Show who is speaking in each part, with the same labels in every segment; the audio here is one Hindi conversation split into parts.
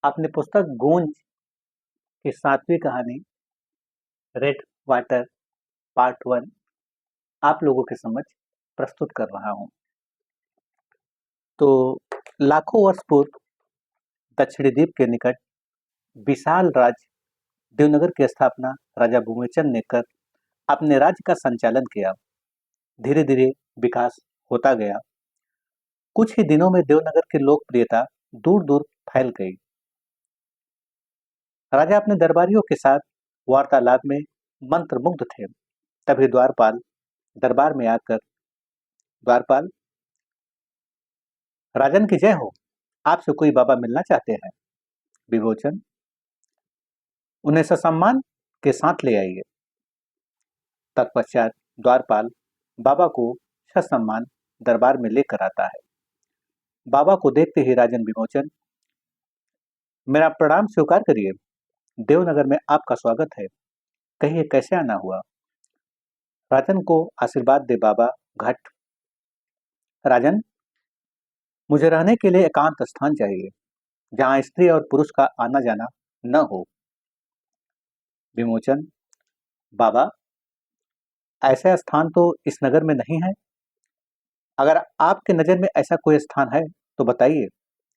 Speaker 1: आपने पुस्तक गूंज की 7वीं कहानी रेड वाटर पार्ट 1 आप लोगों के समक्ष प्रस्तुत कर रहा हूं। तो लाखों वर्ष पूर्व दक्षिणी द्वीप के निकट विशाल राज्य देवनगर की स्थापना राजा भूमिचंद ने कर अपने राज्य का संचालन किया। धीरे धीरे विकास होता गया। कुछ ही दिनों में देवनगर की लोकप्रियता दूर दूर फैल गई। राजा अपने दरबारियों के साथ वार्तालाप में मंत्रमुग्ध थे। तभी द्वारपाल दरबार में आकर, द्वारपाल, राजन की जय हो, आपसे कोई बाबा मिलना चाहते हैं। विमोचन, उन्हें ससम्मान के साथ ले आइए। तत्पश्चात द्वारपाल बाबा को ससम्मान दरबार में लेकर आता है। बाबा को देखते ही राजन विमोचन, मेरा प्रणाम स्वीकार करिए। देवनगर में आपका स्वागत है। कहिए कैसे आना हुआ। राजन को आशीर्वाद दे बाबा घट। राजन, मुझे रहने के लिए एकांत स्थान चाहिए जहां स्त्री और पुरुष का आना जाना न हो। विमोचन, बाबा, ऐसा स्थान तो इस नगर में नहीं है। अगर आपके नजर में ऐसा कोई स्थान है तो बताइए,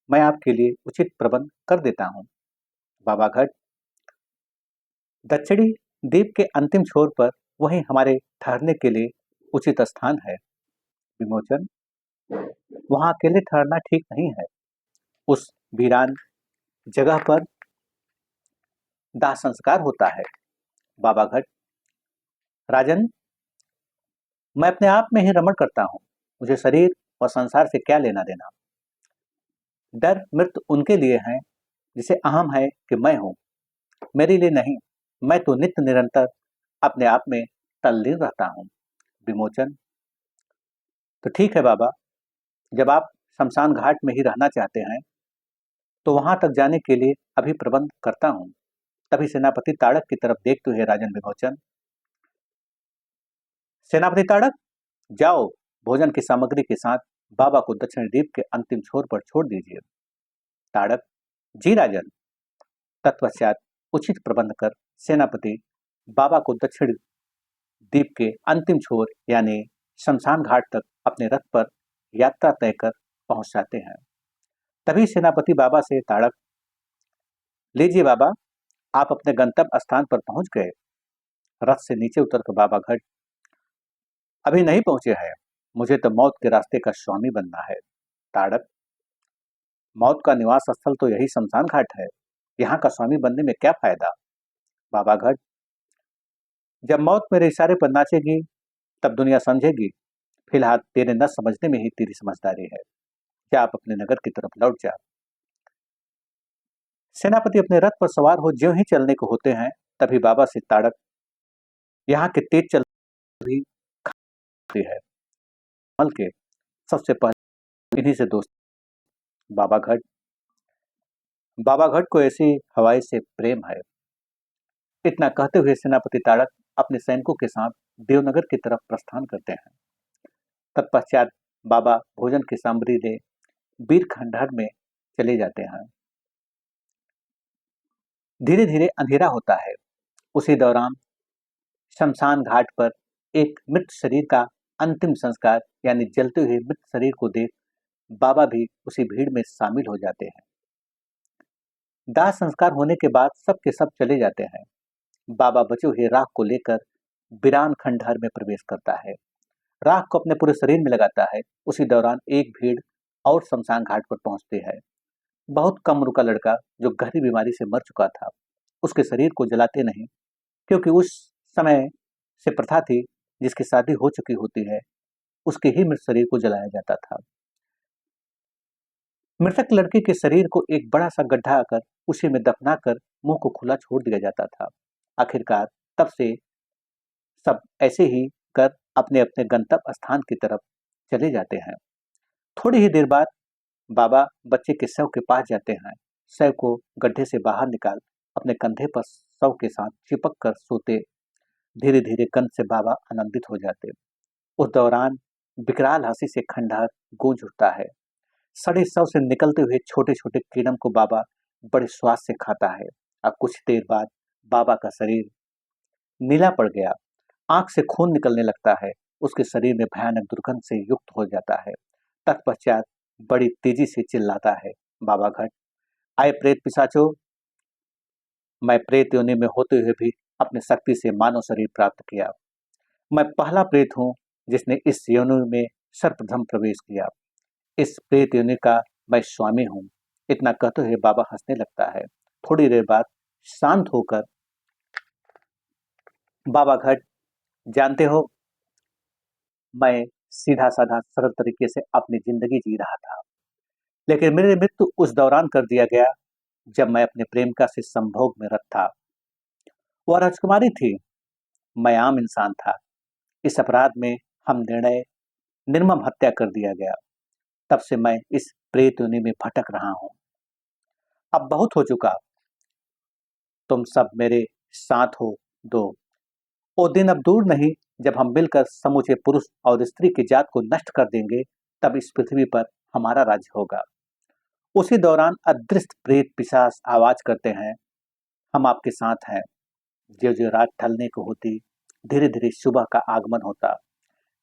Speaker 1: मैं आपके लिए उचित प्रबंध कर देता हूँ। बाबा घट, दक्षिणी द्वीप के अंतिम छोर पर वहीं हमारे ठहरने के लिए उचित स्थान है। विमोचन, वहां अकेले ठहरना ठीक नहीं है। उस वीरान जगह पर दाह संस्कार होता है। बाबा घट, राजन, मैं अपने आप में ही रमण करता हूँ। मुझे शरीर और संसार से क्या लेना देना। डर मृत्यु उनके लिए है जिसे अहम है कि मैं हूँ, मेरे लिए नहीं। मैं तो नित्य निरंतर अपने आप में तल्लीन रहता हूँ। विमोचन, तो ठीक है बाबा, जब आप शमशान घाट में ही रहना चाहते हैं तो वहां तक जाने के लिए अभी प्रबंध करता हूँ। तभी सेनापति ताड़क की तरफ देखते हुए राजन विमोचन, सेनापति ताड़क, जाओ, भोजन की सामग्री के साथ बाबा को दक्षिण द्वीप के अंतिम छोर पर छोड़ दीजिए। ताड़क, जी राजन। तत्पश्चात उचित प्रबंध कर सेनापति बाबा को दक्षिण द्वीप के अंतिम छोर यानी शमशान घाट तक अपने रथ पर यात्रा तय कर पहुंच जाते हैं। तभी सेनापति बाबा से ताड़क, लीजिए बाबा, आप अपने गंतव्य स्थान पर पहुंच गए। रथ से नीचे उतरकर बाबा घट, अभी नहीं पहुंचे हैं। मुझे तो मौत के रास्ते का स्वामी बनना है। ताड़क, मौत का निवास स्थल तो यही शमशान घाट है। यहाँ का स्वामी बनने में क्या फायदा। बाबा घट, जब मौत मेरे इशारे पर नाचेगी तब दुनिया समझेगी। फिलहाल तेरे न समझने में ही तेरी समझदारी है। क्या आप अपने नगर की तरफ लौट जा। सेनापति अपने रथ पर सवार हो ज्यों ही चलने को होते हैं तभी बाबा से ताड़क, यहाँ के तेज चल भी खाती है। मल के सबसे पहले इन्हीं से दोस्त। बाबा घट, बाबा घट को ऐसी हवाई से प्रेम है। इतना कहते हुए सेनापति ताड़क अपने सैनिकों के साथ देवनगर की तरफ प्रस्थान करते हैं। तत्पश्चात बाबा भोजन की सामग्री ले बीर खंडहर में चले जाते हैं। धीरे धीरे अंधेरा होता है। उसी दौरान शमशान घाट पर एक मृत शरीर का अंतिम संस्कार यानी जलते हुए मृत शरीर को देख बाबा भी उसी भीड़ में शामिल हो जाते हैं। दाह संस्कार होने के बाद सब के सब चले जाते हैं। बाबा बचे हुए राख को लेकर वीरान खंडहर में प्रवेश करता है। राख को अपने पूरे शरीर में लगाता है। उसी दौरान एक भीड़ और शमशान घाट पर पहुंचती है। बहुत कम उम्र का लड़का जो गहरी बीमारी से मर चुका था, उसके शरीर को जलाते नहीं, क्योंकि उस समय से प्रथा थी जिसकी शादी हो चुकी होती है उसके ही मृत शरीर को जलाया जाता था। मृतक लड़के के शरीर को एक बड़ा सा गड्ढा आकर उसी में दफनाकर मुंह को खुला छोड़ दिया जाता था। आखिरकार तब से सब ऐसे ही कर अपने अपने गंतव्य स्थान की तरफ चले जाते हैं। थोड़ी ही देर बाद बाबा बच्चे के शव के पास जाते हैं। शव को गड्ढे से बाहर निकाल अपने कंधे पर शव के साथ चिपक कर सोते। धीरे धीरे कंध से बाबा आनंदित हो जाते। उस दौरान विकराल हंसी से खंडहर गूंज उठता है। सड़े शव से निकलते हुए छोटे छोटे कीड़म को बाबा बड़े स्वाद से खाता है। अब कुछ देर बाद बाबा का शरीर नीला पड़ गया, आंख से खून निकलने लगता है, उसके शरीर में भयानक दुर्गंध से युक्त हो जाता है। तत्पश्चात बड़ी तेजी से चिल्लाता है, बाबा घट, आए प्रेत पिशाचो, मैं प्रेत योनि में होते हुए भी अपने शक्ति से मानव शरीर प्राप्त किया। मैं पहला प्रेत हूँ जिसने इस योनि में सर्वप्रथम प्रवेश किया। इस प्रेत योनि का मैं स्वामी हूँ। इतना कहते हुए बाबा हंसने लगता है। थोड़ी देर बाद शांत होकर बाबा घट, जानते हो, मैं सीधा साधा सरल तरीके से अपनी जिंदगी जी रहा था, लेकिन मेरी मृत्यु उस दौरान कर दिया गया जब मैं अपने प्रेमिका से संभोग में रत था। वह राजकुमारी थी, मैं आम इंसान था। इस अपराध में हम निर्णय निर्मम हत्या कर दिया गया। तब से मैं इस प्रेत योनि में भटक रहा हूँ। अब बहुत हो चुका, तुम सब मेरे साथ हो दो। वो दिन अब दूर नहीं जब हम मिलकर समूचे पुरुष और स्त्री की जात को नष्ट कर देंगे। तब इस पृथ्वी पर हमारा राज्य होगा। उसी दौरान अदृश्य प्रेत पिशाच आवाज करते हैं, हम आपके साथ हैं। ज्यों ज्यों रात ढलने को होती, धीरे धीरे सुबह का आगमन होता,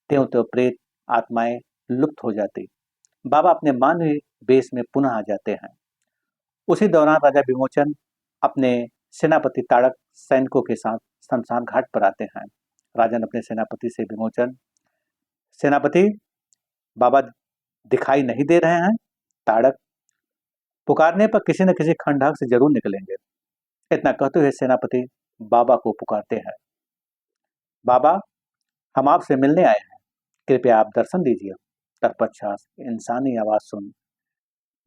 Speaker 1: त्यों त्यों प्रेत आत्माएं लुप्त हो जाती, बाबा अपने मानवीय वेश में पुनः आ जाते हैं। उसी दौरान राजा विमोचन अपने सेनापति ताड़क सैनिकों के साथ शमशान घाट पर आते हैं। राजन अपने सेनापति से, विमोचन, सेनापति, बाबा दिखाई नहीं दे रहे हैं। ताड़क, पुकारने पर किसी न किसी खंडहर से जरूर निकलेंगे। इतना कहते हुए सेनापति बाबा को पुकारते हैं, बाबा, हम आपसे मिलने आए हैं, कृपया आप दर्शन दीजिए। तत्पश्चात इंसानी आवाज सुन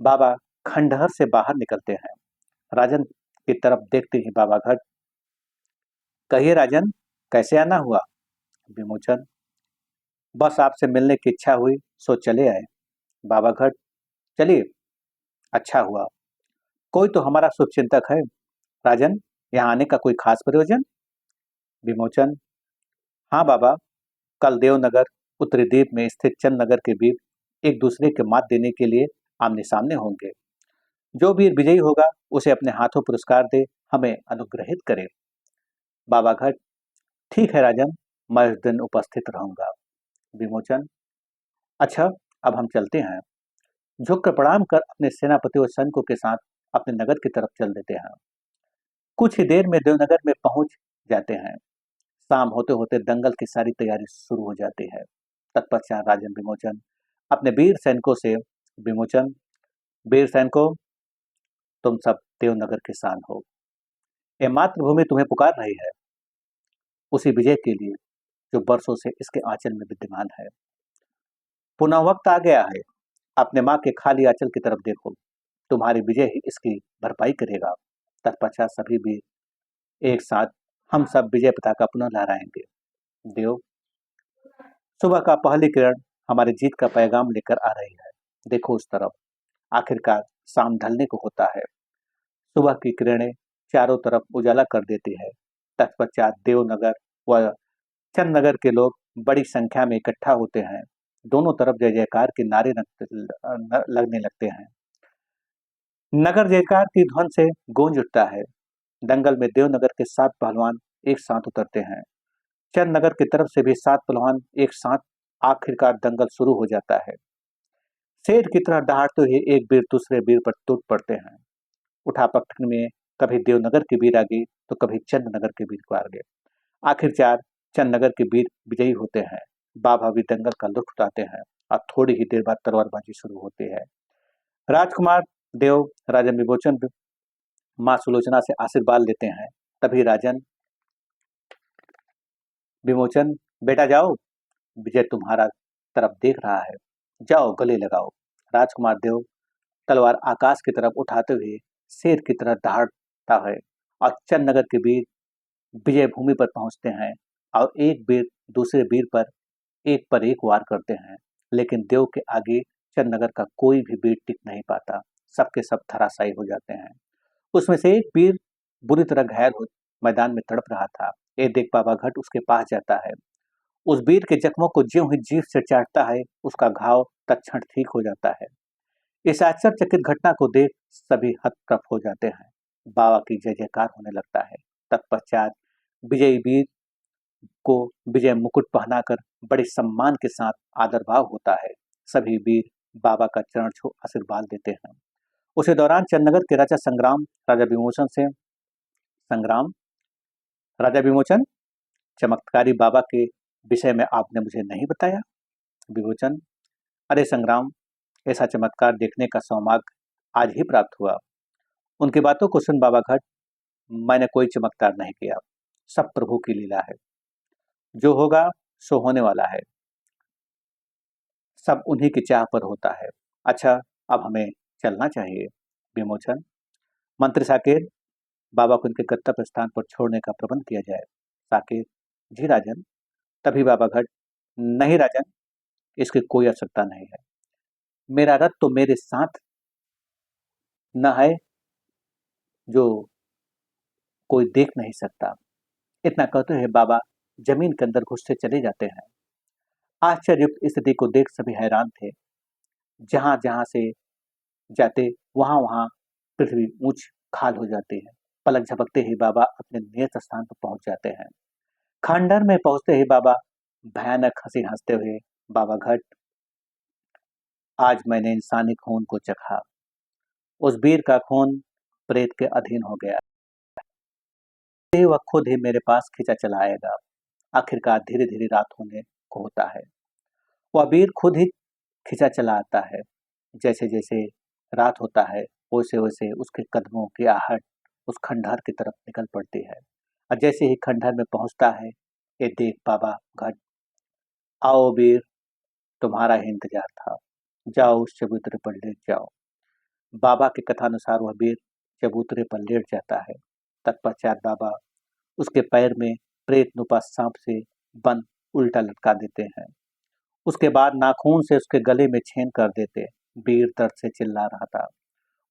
Speaker 1: बाबा खंडहर से बाहर निकलते हैं। राजन की तरफ देखते ही बाबा घट, कहिए राजन, कैसे आना हुआ? विमोचन, बस आपसे मिलने की इच्छा हुई सो चले आए। बाबा घट, चलिए, अच्छा हुआ, कोई तो हमारा शुभचिंतक है। राजन, यहाँ आने का कोई खास प्रयोजन? विमोचन, हाँ बाबा, कल देवनगर उत्तरी द्वीप में स्थित चंद नगर के वीर एक दूसरे के मात देने के लिए आमने सामने होंगे। जो वीर विजयी होगा उसे अपने हाथों पुरस्कार दे हमें अनुग्रहित करे। बाबा घट, ठीक है राजन, मैं उस दिन उपस्थित रहूंगा। विमोचन, अच्छा, अब हम चलते हैं। झुककर प्रणाम कर अपने सेनापति और सैनिकों के साथ अपने नगर की तरफ चल देते हैं। कुछ ही देर में देवनगर में पहुंच जाते हैं। शाम होते होते दंगल की सारी तैयारी शुरू हो जाती है। तत्पश्चात राजन विमोचन अपने वीर सैनिकों से, विमोचन, वीर सैनिकों, तुम सब देवनगर के शान हो। ये मातृभूमि तुम्हें पुकार रही है, उसी विजय के लिए जो बरसों से इसके आंचल में विद्यमान है। पुनः वक्त आ गया है, अपने माँ के खाली आंचल की तरफ देखो, तुम्हारी विजय ही इसकी भरपाई करेगा। तत्पश्चात सभी भी एक साथ हम सब विजय पताका पुनः लहराएंगे। देव, सुबह का पहली किरण हमारी जीत का पैगाम लेकर आ रही है। देखो उस तरफ, आखिरकार शाम ढलने को होता है। सुबह की किरणें चारों तरफ उजाला कर देती है। तत्पश्चात देवनगर व चंद नगर के लोग बड़ी संख्या में इकट्ठा होते हैं। दोनों तरफ जय जयकार के नारे लगने लगते हैं। नगर जयकार की ध्वन से गूंज उठता है। दंगल में देवनगर के 7 पहलवान एक साथ उतरते हैं। चंद नगर की तरफ से भी 7 पहलवान एक साथ। आखिरकार दंगल शुरू हो जाता है। शेर की तरह दहाड़ते हुए एक वीर दूसरे वीर पर टूट पड़ते हैं। उठापटक में कभी देवनगर के वीर आगे तो कभी चंद नगर के वीर को आगे। आखिरकार चंद नगर के वीर विजयी होते हैं। बाबा भी दंगल का लुत्फ उठाते हैं और थोड़ी ही देर बाद तलवारबाजी शुरू होती है। राजकुमार देव राजन विमोचन माँ सुलोचना से आशीर्वाद लेते हैं। तभी राजन विमोचन, बेटा जाओ, विजय तुम्हारा तरफ देख रहा है, जाओ गले लगाओ। राजकुमार देव तलवार आकाश की तरफ उठाते हुए शेर की तरह दहाड़ता है और चंद नगर के वीर विजय भूमि पर पहुंचते हैं और एक वीर दूसरे वीर पर एक वार करते हैं। लेकिन देव के आगे चंद नगर का कोई भी वीर टिक नहीं पाता, सबके सब धराशायी हो जाते हैं। उसमें से एक वीर बुरी तरह घायल हो मैदान में तड़प रहा था। ये देख बाबा घट उसके पास जाता है। उस वीर के जख्मों को ज्यों ही जीभ से चाटता है, उसका घाव तत्क्षण ठीक हो जाता है। इस आश्चर्यचकित घटना को देख सभी हतप्रभ हो जाते हैं। बाबा की जय जयकार होने लगता है। तत्पश्चात विजयी वीर को विजय मुकुट पहनाकर बड़े सम्मान के साथ आदर भाव होता है। सभी वीर बाबा का चरण छू आशीर्वाद देते हैं। उसी दौरान चंदनगर के राजा संग्राम राजा विमोचन चमत्कारी बाबा के विषय में आपने मुझे नहीं बताया। विमोचन, अरे संग्राम, ऐसा चमत्कार देखने का सौभाग्य आज ही प्राप्त हुआ। उनकी बातों को सुन बाबा घट, मैंने कोई चमत्कार नहीं किया, सब प्रभु की लीला है। जो होगा सो होने वाला है, सब उन्हीं की चाह पर होता है। अच्छा, अब हमें चलना चाहिए। विमोचन, मंत्री साकेत, बाबा को उनके गंतव्य स्थान पर छोड़ने का प्रबंध किया जाए। साकेत, जी राजन। तभी बाबा घट, नहीं राजन, इसकी कोई आवश्यकता नहीं है। मेरा रथ तो मेरे साथ न है जो कोई देख नहीं सकता। इतना कहते हुए बाबा जमीन के अंदर घुसते चले जाते हैं। आश्चर्ययुक्त स्थिति को देख सभी हैरान थे। जहां जहां से जाते वहां वहां पृथ्वी ऊंच खाल हो जाती है। पलक झपकते ही बाबा अपने नियत स्थान पर पहुंच जाते हैं। खंडहर में पहुंचते ही बाबा भयानक हंसी हंसते हुए, बाबा घट, आज मैंने इंसानी खून को चखा। उस वीर का खून प्रेत के अधीन हो गया। वह खुद ही मेरे पास खींचा चला आएगा। आखिरकार धीरे धीरे रात होने को होता है। वह वीर खुद ही खींचा चला आता है। जैसे जैसे रात होता है वैसे वैसे उसके कदमों की आहट उस खंडहर की तरफ निकल पड़ती है। और जैसे ही खंडहर में पहुंचता है, ये देख बाबा घट, आओ वीर, तुम्हारा ही इंतजार था, जाओ उस चबूतरे पर लेट जाओ। बाबा के कथानुसार वह वीर चबूतरे पर लेट जाता है। तत्पश्चात बाबा उसके पैर में प्रेत नुपा सांप से बंद उल्टा लटका देते हैं। उसके बाद नाखून से उसके गले में छेद कर देते। वीर दर्द से चिल्ला रहा था।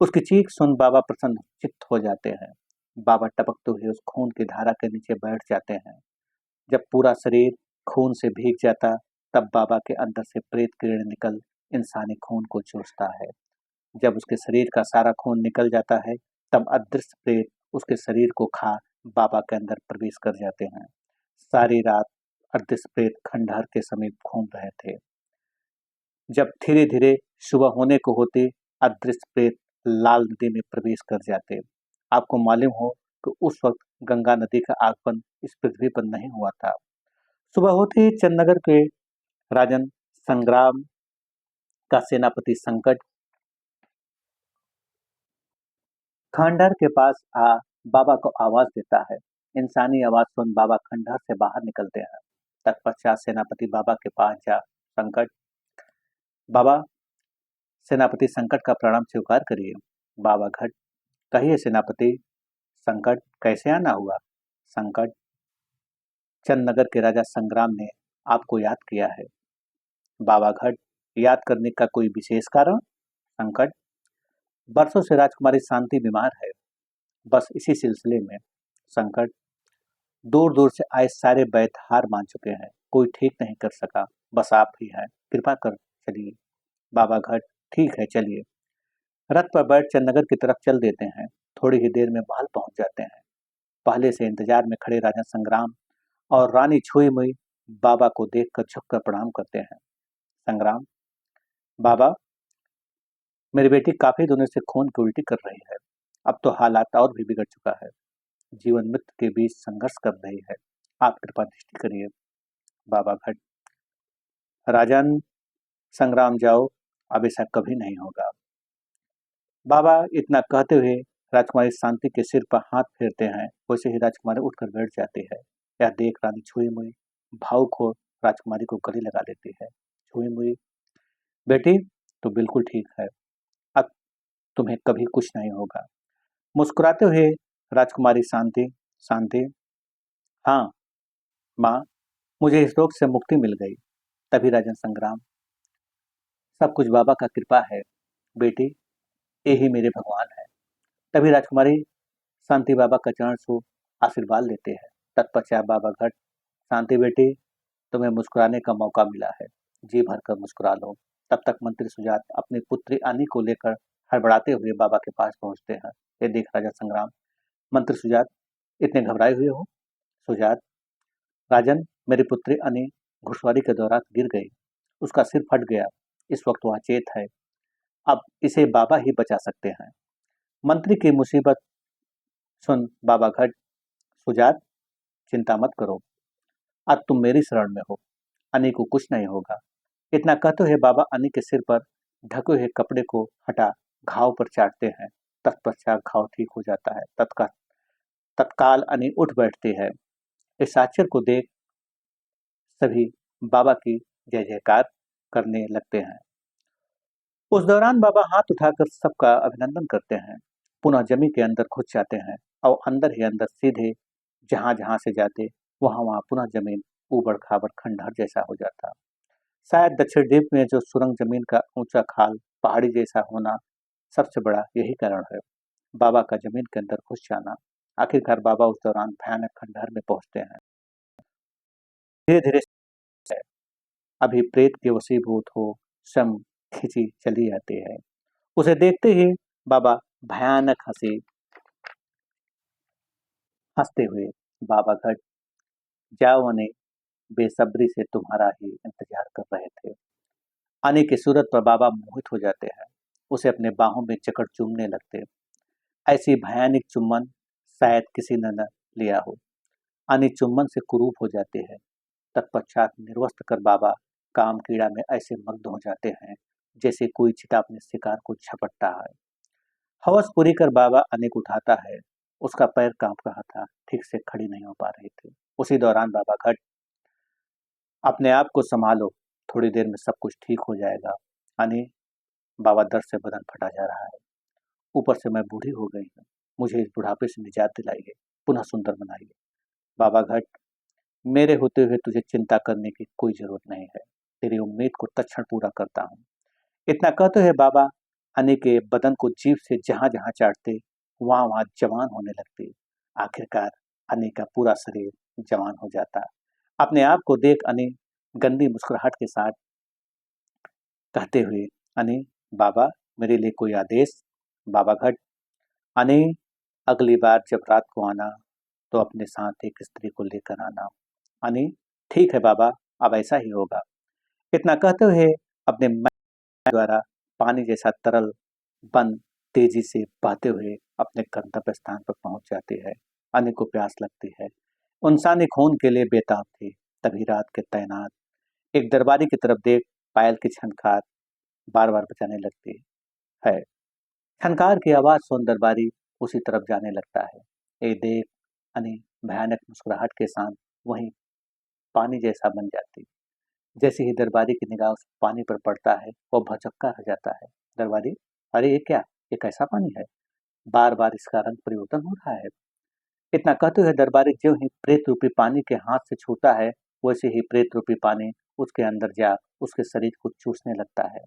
Speaker 1: उसकी चीख सुन बाबा प्रसन्न चित्त हो जाते हैं। बाबा टपकते हुए उस खून की धारा के नीचे बैठ जाते हैं। जब पूरा शरीर खून से भीग जाता, तब बाबा के अंदर से प्रेत किरण निकल इंसानी खून को चूसता है। जब उसके शरीर का सारा खून निकल जाता है, तब अदृश्य प्रेत उसके शरीर को खा बाबा के अंदर प्रवेश कर जाते हैं। सारी रात अदृश्य प्रेत खंडहर के समीप घूम रहे थे। जब धीरे धीरे सुबह होने को होते, अदृश्य प्रेत लाल नदी में प्रवेश कर जाते। आपको मालूम हो कि उस वक्त गंगा नदी का आगमन इस पृथ्वी पर नहीं हुआ था। सुबह होते ही चंदनगर के राजन संग्राम का सेनापति संकट खंडहर के पास आ बाबा को आवाज देता है। इंसानी आवाज सुन बाबा खंडहर से बाहर निकलते हैं। तत्पश्चात सेनापति बाबा के पास जा, संकट, बाबा, सेनापति संकट का प्रणाम स्वीकार करिए। बाबा घट, कहिए सेनापति। संकट, कैसे आना हुआ। संकट, चंदनगर के राजा संग्राम ने आपको याद किया है। बाबा घट, याद करने का कोई विशेष कारण। संकट, बरसों से राजकुमारी शांति बीमार है, बस इसी सिलसिले में। संकट, दूर दूर से आए सारे वैद्य हार मान चुके हैं, कोई ठीक नहीं कर सका, बस आप ही हैं, कृपा कर चलिए। बाबा घट, ठीक है चलिए। रथ पर बैठ चंदनगर की तरफ चल देते हैं। थोड़ी ही देर में महल पहुंच जाते हैं। पहले से इंतजार में खड़े राजा संग्राम और रानी छुई मुई बाबा को देखकर झुककर प्रणाम करते हैं। संग्राम, बाबा, मेरी बेटी काफी दिनों से खून की उल्टी कर रही है। अब तो हालात और भी बिगड़ चुका है। जीवन मृत्यु के बीच संघर्ष कर रही है। आप कृपा दृष्टि करिए। बाबा घट, राजन संग्राम, जाओ, अब ऐसा कभी नहीं होगा। बाबा इतना कहते हुए राजकुमारी शांति के सिर पर हाथ फेरते हैं। वैसे ही राजकुमारी उठकर बैठ जाती है। यह देख रानी छुई मुई भावुक हो राजकुमारी को गले लगा देती है। छुई मुई, बेटी तो बिल्कुल ठीक है, अब तुम्हें कभी कुछ नहीं होगा। मुस्कुराते हुए राजकुमारी शांति, शांति, हाँ माँ, मुझे इस रोग से मुक्ति मिल गई। तभी राजन संग्राम, सब कुछ बाबा का कृपा है बेटी, ये ही मेरे भगवान है। तभी राजकुमारी शांति बाबा का चरण छू आशीर्वाद लेते हैं। तत्पश्चात बाबा घट, शांति बेटी, तुम्हें मुस्कुराने का मौका मिला है, जी भर कर मुस्कुरा लो। तब तक मंत्री सुजात अपनी पुत्री अनी को लेकर हड़बड़ाते हुए बाबा के पास पहुंचते हैं। ये देख राजा संग्राम, मंत्री सुजात, इतने घबराए हुए हो? सुजात, राजन, मेरी पुत्री अनी घुड़सवारी के दौरान गिर गई, उसका सिर फट गया, इस वक्त वह अचेत है, अब इसे बाबा ही बचा सकते हैं। मंत्री की मुसीबत सुन बाबा घट, सुजात, चिंता मत करो, अब तुम मेरी शरण में हो, अनी को कुछ नहीं होगा। इतना कहते हुए बाबा अनी के सिर पर ढके हुए कपड़े को हटा घाव पर चाटते हैं। तत्पश्चात घाव ठीक हो जाता है। तत्काल अनी उठ बैठती है। इस आश्चर्य को देख सभी बाबा की जय जयकार करने लगते हैं। उस दौरान बाबा हाथ उठाकर सबका अभिनंदन करते हैं, पुनः जमी के अंदर घुस जाते हैं और अंदर ही अंदर सीधे जहां जहां से जाते वहां वहां पुनः जमीन ऊबड़ खाबड़ खंडहर जैसा हो जाता। शायद दक्षिण द्वीप में जो सुरंग जमीन का ऊंचा खाल पहाड़ी जैसा होना सबसे बड़ा यही कारण है, बाबा का जमीन के अंदर घुस जाना। आखिरकार बाबा उस दौरान भयानक खंडहर में पहुंचते हैं। धीरे धीरे अभी प्रेत के वशीभूत हो शम खिंची चली आती है। उसे देखते ही बाबा भयानक हंसते हुए, बाबा घट, जाओ अने, बेसब्री से तुम्हारा ही इंतजार कर रहे थे। अने की सूरत पर बाबा मोहित हो जाते हैं, उसे अपने बाहों में जकड़ चूमने लगते। ऐसी भयानक चुम्बन शायद किसी ने न लिया हो। अने चुम्बन से कुरूप हो जाते हैं। तत्पश्चात निर्वस्त्र कर बाबा काम कीड़ा में ऐसे मग्न हो जाते हैं जैसे कोई चिता अपने शिकार को झपटता है। हवस पूरी कर बाबा अनेक उठाता है, उसका पैर कांप रहा था, ठीक से खड़ी नहीं हो पा रही थी। उसी दौरान बाबा घट, अपने आप को संभालो, थोड़ी देर में सब कुछ ठीक हो जाएगा। अने, बाबा दर्द से बदन फटा जा रहा है, ऊपर से मैं बूढ़ी हो गई हूँ, मुझे इस बुढ़ापे से निजात दिलाइए, पुनः सुंदर बनाइए। बाबा घट, मेरे होते हुए तुझे चिंता करने की कोई जरूरत नहीं है, तेरी उम्मीद को तत्क्षण पूरा करता हूँ। इतना कहते हुए बाबा अनी के बदन को जीभ से जहां जहां चाटते वहां वहां जवान होने लगती। आखिरकार अनी का पूरा शरीर जवान हो जाता। अपने आप को देख अनी गंदी मुस्कुराहट के साथ कहते हुए, अनी, बाबा, मेरे लिए कोई आदेश? बाबा घट, अनी, अगली बार जब रात को आना तो अपने साथ एक स्त्री को लेकर आना। अनी, ठीक है बाबा, अब ऐसा ही होगा। इतना कहते हुए अपने द्वारा पानी जैसा तरल बन तेजी से बहते हुए अपने गंतव्य स्थान पर पहुंच जाती है। अनी को प्यास लगती है, इंसानी खून के लिए बेताब थी। तभी रात के तैनात एक दरबारी की तरफ देख पायल की छनकार बार बार बजाने लगती है। छनकार की आवाज सुन दरबारी उसी तरफ जाने लगता है। ये देख अनी भयानक मुस्कुराहट के साथ वहीं पानी जैसा बन जाती। जैसे ही दरबारी की निगाह उस पानी पर पड़ता है वो भौचक्का रह जाता है। दरबारी, अरे ये क्या, ये कैसा पानी है, बार बार इसका रंग परिवर्तन हो रहा है। इतना कहते हुए दरबारी ज्यों ही प्रेत रूपी पानी के हाथ से छूता है वैसे ही प्रेत रूपी पानी उसके अंदर जा उसके शरीर को चूसने लगता है।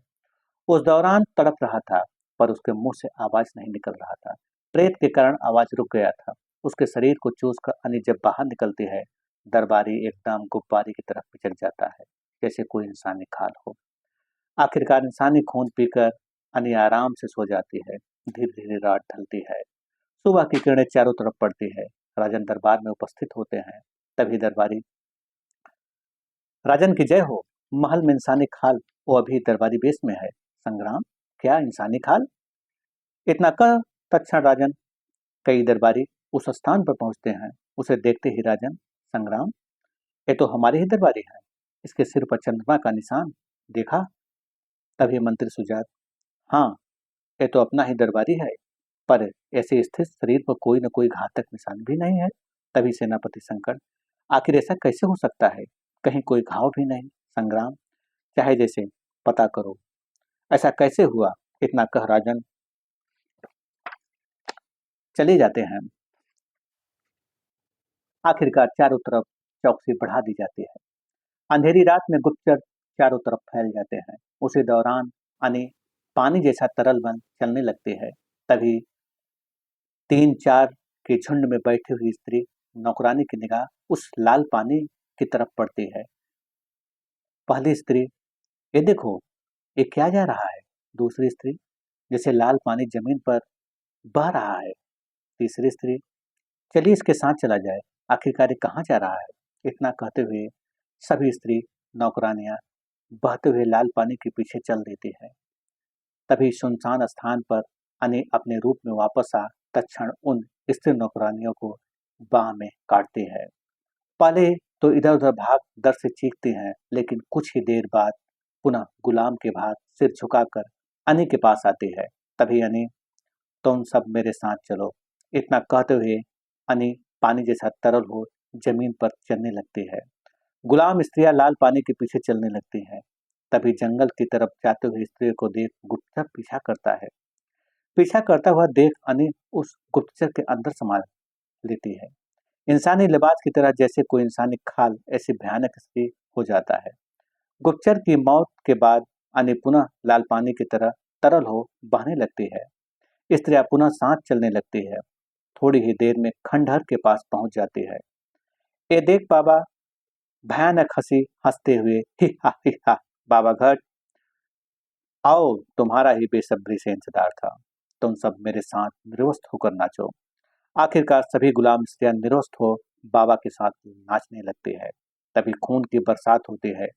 Speaker 1: उस दौरान तड़प रहा था पर उसके मुंह से आवाज नहीं निकल रहा था। प्रेत के कारण आवाज रुक गया था। उसके शरीर को चूस कर अनी जब बाहर निकलती है, दरबारी एकदम गुब्बारे की तरफ पिचक जाता है जैसे कोई इंसानी खाल हो। आखिरकार इंसानी खून पीकर अनी आराम से सो जाती है। धीरे धीरे रात ढलती है, सुबह की किरणें चारों तरफ पड़ती है। राजन दरबार में उपस्थित होते हैं। तभी दरबारी, राजन की जय हो, महल में इंसानी खाल, वो अभी दरबारी बेस में है। संग्राम, क्या इंसानी खाल? इतना कह तत्क्षण राजन कई दरबारी उस स्थान पर पहुंचते हैं। उसे देखते ही राजन, संग्राम, ये तो हमारे ही दरबारी है, इसके सिर पर चंद्रमा का निशान देखा? तभी मंत्री सुजात, हाँ, ये तो अपना ही दरबारी है, पर ऐसे स्थिर शरीर पर कोई न कोई घातक निशान भी नहीं है। तभी सेनापति शंकर, आखिर ऐसा कैसे हो सकता है, कहीं कोई घाव भी नहीं। संग्राम, चाहे जैसे पता करो, ऐसा कैसे हुआ? इतना कह राजन चले जाते हैं। आखिरकार चारों तरफ चौकसी बढ़ा दी जाती है। अंधेरी रात में गुप्तचर चारों तरफ फैल जाते हैं। उसी दौरान अने पानी जैसा तरल बन चलने लगती है। तभी तीन चार के झुंड में बैठी हुई स्त्री नौकरानी की निगाह उस लाल पानी की तरफ पड़ती है। पहली स्त्री, ये देखो, ये क्या जा रहा है? दूसरी स्त्री, जैसे लाल पानी जमीन पर बह रहा है। तीसरी स्त्री, चलिए इसके साथ चला जाए, आखिरकार ये कहाँ जा रहा है? इतना कहते हुए सभी स्त्री नौकरानियां बहते हुए लाल पानी के पीछे चल देती है। तभी सुनसान स्थान पर अनी अपने रूप में वापस आ तत्क्षण उन स्त्री नौकरानियों को बाह में काटती है। पहले तो इधर उधर भाग दर्द से चीखती हैं, लेकिन कुछ ही देर बाद पुनः गुलाम के भाग सिर झुकाकर अनी के पास आती है। तभी अनी, तुम सब मेरे साथ चलो, इतना कहते हुए अनी पानी जैसा तरल हो जमीन पर चलने लगती है। गुलाम स्त्रियां लाल पानी के पीछे चलने लगती हैं। तभी जंगल की तरफ जाते हुए स्त्री को देख गुप्तचर पीछा करता है। पीछा करता हुआ देख अनी उस गुप्तचर के अंदर समा लेती है। इंसानी लिबास की तरह जैसे कोई इंसानी खाल ऐसी भयानक स्त्री हो जाता है। गुप्तचर की मौत के बाद अनी पुनः लाल पानी की तरह तरल हो बहने लगती है। स्त्रियां पुनः साथ चलने लगती है। थोड़ी ही देर में खंडहर के पास पहुंच जाती है। ये देख बाबा भयानक हंसी हंसते हुए ही हा बाबा घट आओ, तुम्हारा ही बेसब्री से इंतजार था। तुम सब मेरे साथ निर्वस्त होकर नाचो। आखिरकार सभी गुलाम स्त्रियां निर्वस्त हो बाबा के साथ नाचने लगती है। तभी खून की बरसात होती है।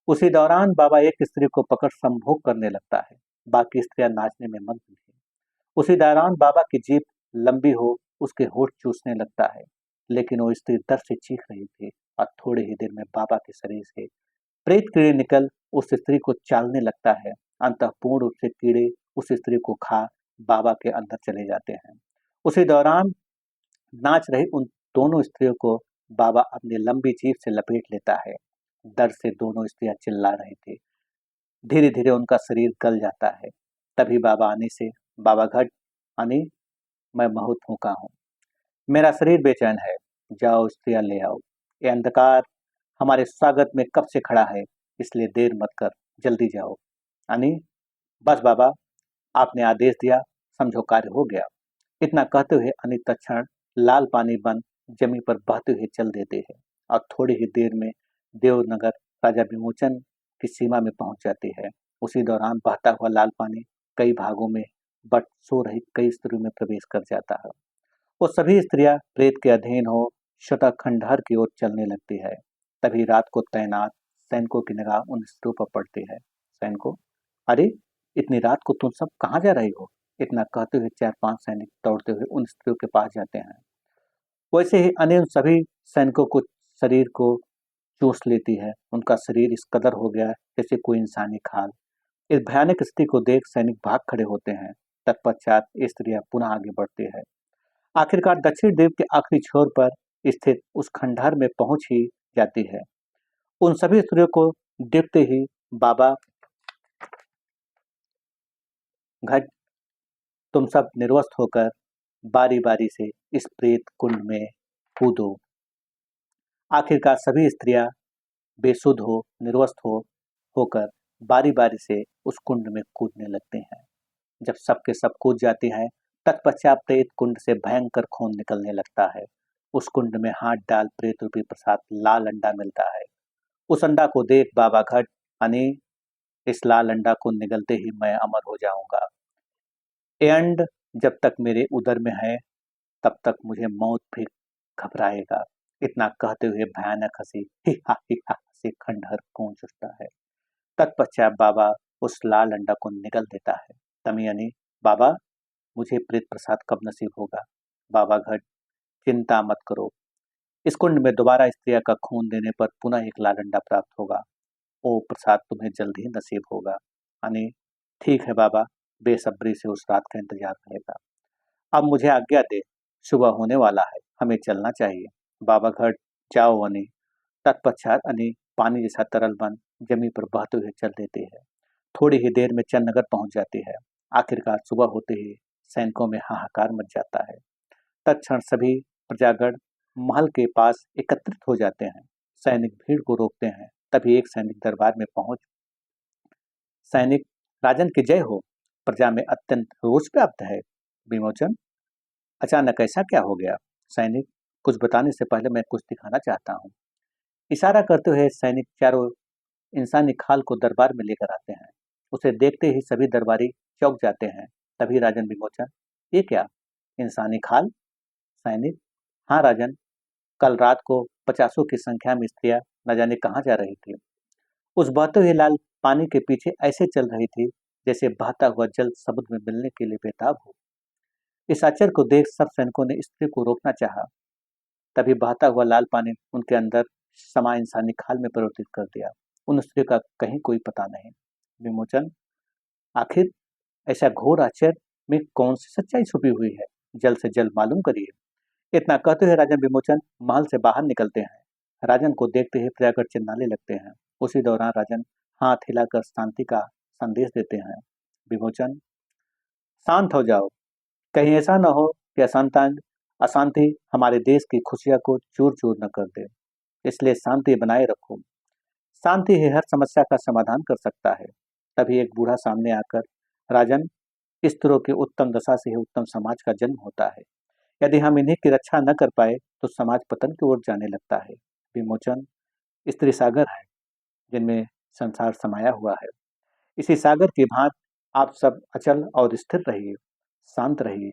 Speaker 1: उसी दौरान बाबा एक स्त्री को पकड़ संभोग करने लगता है। बाकी स्त्रियां नाचने में मग्न थी। उसी दौरान बाबा की जीभ लंबी हो उसके होठ चूसने लगता है, लेकिन वो स्त्री दर्द से चीख रही थी और थोड़ी ही देर में बाबा के शरीर से प्रेत कीड़े निकल उस स्त्री को चालने लगता है। अंतः पूर्ण रूप से कीड़े उस स्त्री को खा बाबा के अंदर चले जाते हैं। उसी दौरान नाच रही उन दोनों स्त्रियों को बाबा अपनी लंबी जीभ से लपेट लेता है। दर्द से दोनों स्त्रियां चिल्ला रही थी। धीरे धीरे उनका शरीर गल जाता है। तभी बाबा आने से, बाबा घट आने, मैं बहुत भूखा हूँ, मेरा शरीर बेचैन है, जाओ स्त्रियां ले आओ। ये अंधकार हमारे स्वागत में कब से खड़ा है, इसलिए देर मत कर, जल्दी जाओ। अनी, बस बाबा, आपने आदेश दिया, समझो कार्य हो गया। इतना कहते हुए अनी तत्क्षण लाल पानी बन जमीन पर बहते हुए चल देते हैं और थोड़ी ही देर में देवनगर राजा विमोचन की सीमा में पहुंच जाती है। उसी दौरान बहता हुआ लाल पानी कई भागों में बट सो रही कई स्त्रियों में प्रवेश कर जाता है। वो सभी स्त्रियां प्रेत के अधीन हो स्वतः खंडहर की ओर चलने लगती है। तभी रात को तैनात सैनिकों की निगाह उन स्त्रियों पर पड़ती है। सैनिकों, अरे इतनी रात को तुम सब कहाँ जा रही हो? इतना कहते हुए 4-5 सैनिक दौड़ते हुए उन स्त्रियों के पास जाते हैं। वैसे ही अन्य उन सभी सैनिकों को शरीर को चूस लेती है। उनका शरीर इस कदर हो गया है जैसे कोई इंसानी खाल। इस भयानक स्थिति को देख सैनिक भाग खड़े होते हैं। तत्पश्चात स्त्रियां पुनः आगे बढ़ती है। आखिरकार दक्षिण द्वीप के आखिरी छोर पर स्थित उस खंडहर में पहुंच ही जाती है। उन सभी स्त्रियों को देखते ही बाबा घट, तुम सब निर्वस्त होकर बारी बारी से इस प्रेत कुंड में कूदो। आखिरकार सभी स्त्रियां बेसुध हो निर्वस्त होकर बारी बारी से उस कुंड में कूदने लगते हैं। जब सबके सब कूद जाती हैं, तत्पश्चात प्रेत कुंड से भयंकर खून निकलने लगता है। उस कुंड में हाथ डाल प्रेत रूपी प्रसाद लाल अंडा मिलता है। उस अंडा को देख बाबा घट, अने इस लाल अंडा को निगलते ही मैं अमर हो जाऊंगा। ये अंड जब तक मेरे उदर में है तब तक मुझे मौत भी घबराएगा। इतना कहते हुए भयानक हंसी ही हा से खंडहर गूंज उठता है। तत्पश्चात बाबा उस लाल अंडा को निगल देता है। तमियनी, बाबा मुझे प्रेत प्रसाद कब नसीब होगा? बाबा घट, चिंता मत करो, इस कुंड में दोबारा स्त्रिया का खून देने पर पुनः एक लाल अंडा प्राप्त होगा। ओ प्रसाद तुम्हें जल्द ही नसीब होगा। अने, ठीक है बाबा, बेसब्री से उस रात का इंतजार रहेगा। अब मुझे आज्ञा दे, सुबह होने वाला है, हमें चलना चाहिए। बाबा घट, जाओ अने। तत्पश्चात अने पानी जैसा तरल बन जमीन पर बहते हुए चल देती है। थोड़ी ही देर में चंदनगर पहुंच जाती है। आखिरकार सुबह होते ही सैनिकों में हाहाकार मच जाता है। तत्क्षण सभी प्रजागण महल के पास एकत्रित हो जाते हैं। सैनिक भीड़ को रोकते हैं। तभी एक सैनिक दरबार में पहुंच, सैनिक, राजन की जय हो, प्रजा में अत्यंत रोष व्याप्त है। विमोचन, अचानक ऐसा क्या हो गया? सैनिक, कुछ बताने से पहले मैं कुछ दिखाना चाहता हूँ। इशारा करते हुए सैनिक चारों इंसानी खाल को दरबार में लेकर आते हैं। उसे देखते ही सभी दरबारी चौंक जाते हैं। तभी राजन विमोचन, ये क्या, इंसानी खाल? सैनिक, हाँ राजन, कल रात को पचासों की संख्या में स्त्रियां न जाने कहाँ जा रही थी। उस बहते हुए लाल पानी के पीछे ऐसे चल रही थी जैसे बहता हुआ जल समुद्र में मिलने के लिए बेताब हो। इस आश्चर्य को देख सब सैनिकों ने स्त्री को रोकना चाहा। तभी बहता हुआ लाल पानी उनके अंदर समा इंसानी खाल में परिवर्तित कर दिया। उन स्त्री का कहीं कोई पता नहीं। विमोचन, आखिर ऐसा घोर आश्चर्य में कौन सी सच्चाई छुपी हुई है, जल्द से जल्द मालूम करिए। इतना कहते हुए राजन विमोचन महल से बाहर निकलते हैं। राजन को देखते ही प्रजागण चिल्लाने लगते हैं। उसी दौरान राजन हाथ हिलाकर शांति का संदेश देते हैं। विमोचन, शांत हो जाओ, कहीं ऐसा न हो कि अशांति हमारे देश की खुशियां को चूर चूर न कर दे। इसलिए शांति बनाए रखो। शांति ही हर समस्या का समाधान कर सकता है। तभी एक बूढ़ा सामने आकर, राजन, इस तरह की उत्तम दशा से ही उत्तम समाज का जन्म होता है। यदि हम इन्हीं की रक्षा न कर पाए तो समाज पतन की ओर जाने लगता है। विमोचन, स्त्री सागर है जिनमें संसार समाया हुआ है। इसी सागर की भांति आप सब अचल और स्थिर रहिए, शांत रहिए।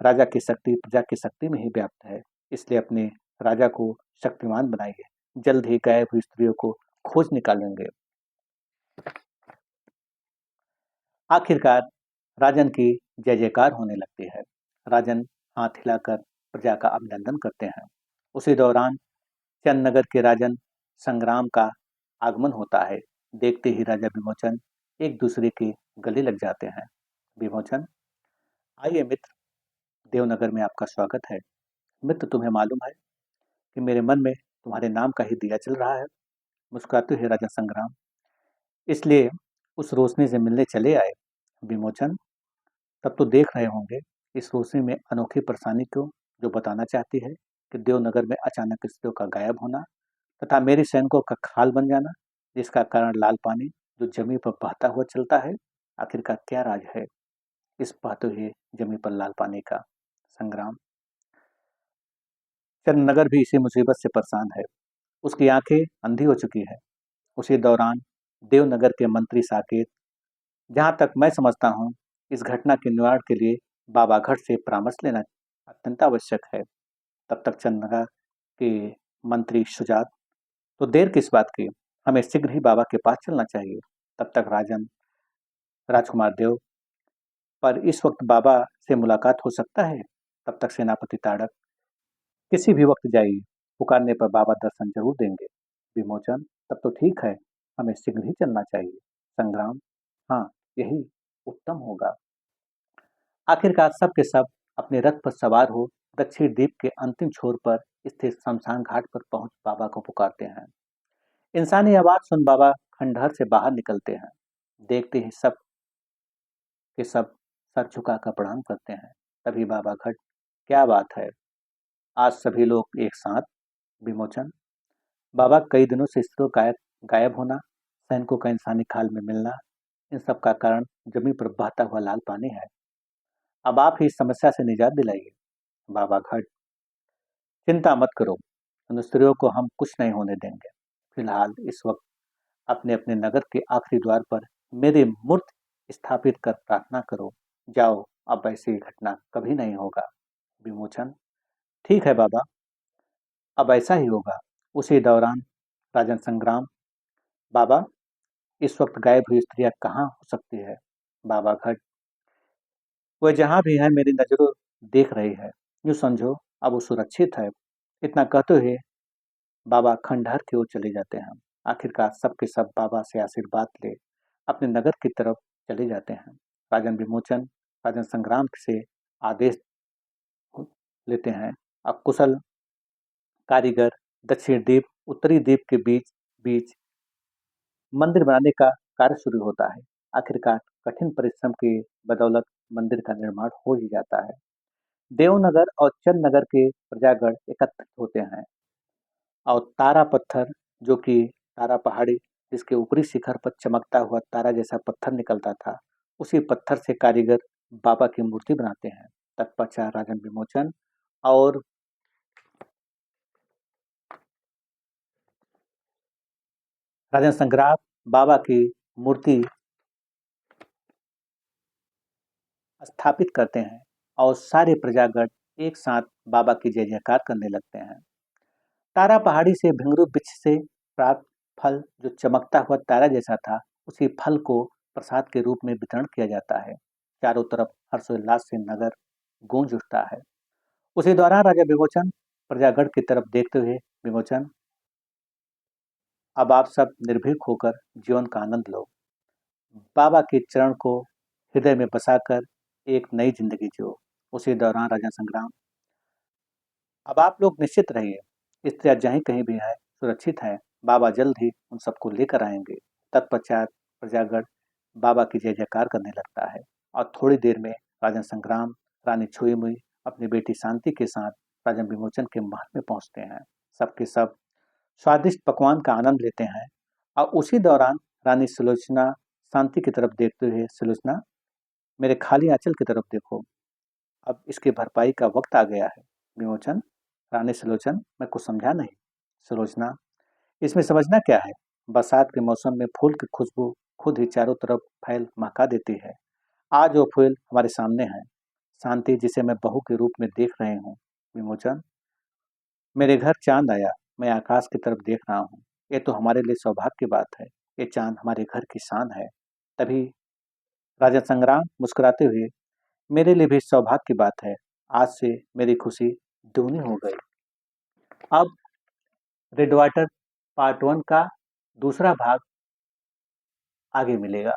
Speaker 1: राजा की शक्ति प्रजा की शक्ति में ही व्याप्त है। इसलिए अपने राजा को शक्तिमान बनाइए। जल्द ही गायब हुई स्त्रियों को खोज निकालेंगे। आखिरकार राजन की जय जयकार होने लगती है। राजन हाथ हिलाकर प्रजा का अभिनंदन करते हैं। उसी दौरान चंदनगर के राजन संग्राम का आगमन होता है। देखते ही राजा विमोचन एक दूसरे के गले लग जाते हैं। विमोचन, आइए मित्र, देवनगर में आपका स्वागत है। मित्र, तुम्हें मालूम है कि मेरे मन में तुम्हारे नाम का ही दिया चल रहा है। मुस्कुराते हुए राजा संग्राम, इसलिए उस रोशनी से मिलने चले आए। विमोचन, तब तो देख रहे होंगे इस रोशनी में अनोखी परेशानी को, जो बताना चाहती है कि देवनगर में अचानक स्त्रियों का गायब होना तथा मेरे सैनिकों का खाल बन जाना, जिसका कारण लाल पानी जो जमीन पर बहता हुआ चलता है। आखिरकार क्या राज है इस बहते हुए जमीन पर लाल पानी का? संग्राम, चंद्रनगर भी इसी मुसीबत से परेशान है। उसकी आंखें अंधी हो चुकी है। उसी दौरान देवनगर के मंत्री साकेत, जहां तक मैं समझता हूं, इस घटना के निवारण के लिए बाबा घाट से परामर्श लेना अत्यंत आवश्यक है। तब तक चंद्रनगर के मंत्री सुजात, तो देर किस बात की, हमें शीघ्र ही बाबा के पास चलना चाहिए। तब तक राजन राजकुमार देव, पर इस वक्त बाबा से मुलाकात हो सकता है? तब तक सेनापति ताड़क, किसी भी वक्त जाइए, पुकारने पर बाबा दर्शन जरूर देंगे। विमोचन, तब तो ठीक है, हमें शीघ्र ही चलना चाहिए। संग्राम, हाँ, यही उत्तम होगा। आखिरकार सब के सब अपने रथ पर सवार हो दक्षिण द्वीप के अंतिम छोर पर स्थित शमशान घाट पर पहुंच बाबा को पुकारते हैं। इंसानी आवाज सुन बाबा खंडहर से बाहर निकलते हैं। देखते ही सब के सब सर झुकाकर प्रणाम करते हैं। तभी बाबा घट, क्या बात है, आज सभी लोग एक साथ? विमोचन, बाबा, कई दिनों से स्त्रियों गायब गायब होना, सैनिकों का इंसानी खाल में मिलना, इन सब का कारण जमीन पर बहता हुआ लाल पानी है। अब आप ही इस समस्या से निजात दिलाइए। बाबा घट, चिंता मत करो, उन स्त्रियों को हम कुछ नहीं होने देंगे। फिलहाल इस वक्त अपने अपने नगर के आखिरी द्वार पर मेरी मूर्ति स्थापित कर प्रार्थना करो। जाओ, अब ऐसी घटना कभी नहीं होगा। विमोचन, ठीक है बाबा, अब ऐसा ही होगा। उसी दौरान राजन संग्राम, बाबा, इस वक्त गायब हुई स्त्रियां कहाँ हो सकती है? बाबा घट, वह जहां भी है मेरी नजरों देख रही है। यूं समझो अब वो सुरक्षित है। इतना कहते हुए बाबा खंडहर की ओर चले जाते हैं। आखिरकार सबके सब बाबा से आशीर्वाद ले अपने नगर की तरफ चले जाते हैं। राजन विमोचन राजन संग्राम से आदेश लेते हैं। अब कुशल कारीगर दक्षिण द्वीप उत्तरी द्वीप के बीच बीच मंदिर बनाने का कार्य शुरू होता है। आखिरकार कठिन परिश्रम की बदौलत मंदिर का निर्माण हो ही जाता है। देवनगर और चंदनगर के प्रजागण एकत्रित होते हैं और तारा पत्थर, जो कि तारा पहाड़ी जिसके ऊपरी शिखर पर चमकता हुआ तारा जैसा पत्थर निकलता था, उसी पत्थर से कारीगर बाबा की मूर्ति बनाते हैं। तत्पश्चात राजन विमोचन और राजन संग्राम बाबा की मूर्ति स्थापित करते हैं और सारे प्रजागण एक साथ बाबा की जय जयकार करने लगते हैं। तारा पहाड़ी से भिंगरू वृक्ष से प्राप्त फल जो चमकता हुआ तारा जैसा था, उसी फल को प्रसाद के रूप में वितरण किया जाता है। चारों तरफ हर्षोल्लास से नगर गूंज उठता है। उसी दौरान राजा विमोचन प्रजागण की तरफ देखते हुए, विमोचन, अब आप सब निर्भीक होकर जीवन का आनंद लो। बाबा के चरण को हृदय में बसाकर एक नई जिंदगी जियो। उसी दौरान राजा संग्राम, अब आप लोग निश्चित रहिए, स्त्रियां जहीं कहीं भी है सुरक्षित है। बाबा जल्द ही उन सबको लेकर आएंगे। तत्पश्चात प्रजागण बाबा की जय जयकार करने लगता है और थोड़ी देर में राजा संग्राम, रानी छुई मुई अपनी बेटी शांति के साथ राजा विमोचन के महल में पहुंचते हैं। सबके सब स्वादिष्ट पकवान का आनंद लेते हैं और उसी दौरान रानी सुलोचना शांति की तरफ देखते हुए, सुलोचना, मेरे खाली आंचल की तरफ देखो, अब इसकी भरपाई का वक्त आ गया है। विमोचन, रानी सुलोचन, मैं कुछ समझा नहीं। सुलोचना, इसमें समझना क्या है? बरसात के मौसम में फूल की खुशबू खुद ही चारों तरफ फैल महका देती है। आज वो फूल हमारे सामने है, शांति जिसे मैं बहू के रूप में देख रहे हूँ। विमोचन, मेरे घर चांद आया, मैं आकाश की तरफ देख रहा हूँ। ये तो हमारे लिए सौभाग्य की बात है। ये चांद हमारे घर की शान है। तभी राजा संग्राम मुस्कुराते हुए, मेरे लिए भी सौभाग्य की बात है। आज से मेरी खुशी दुगनी हो गई। अब रेड वाटर पार्ट 1 का दूसरा भाग आगे मिलेगा।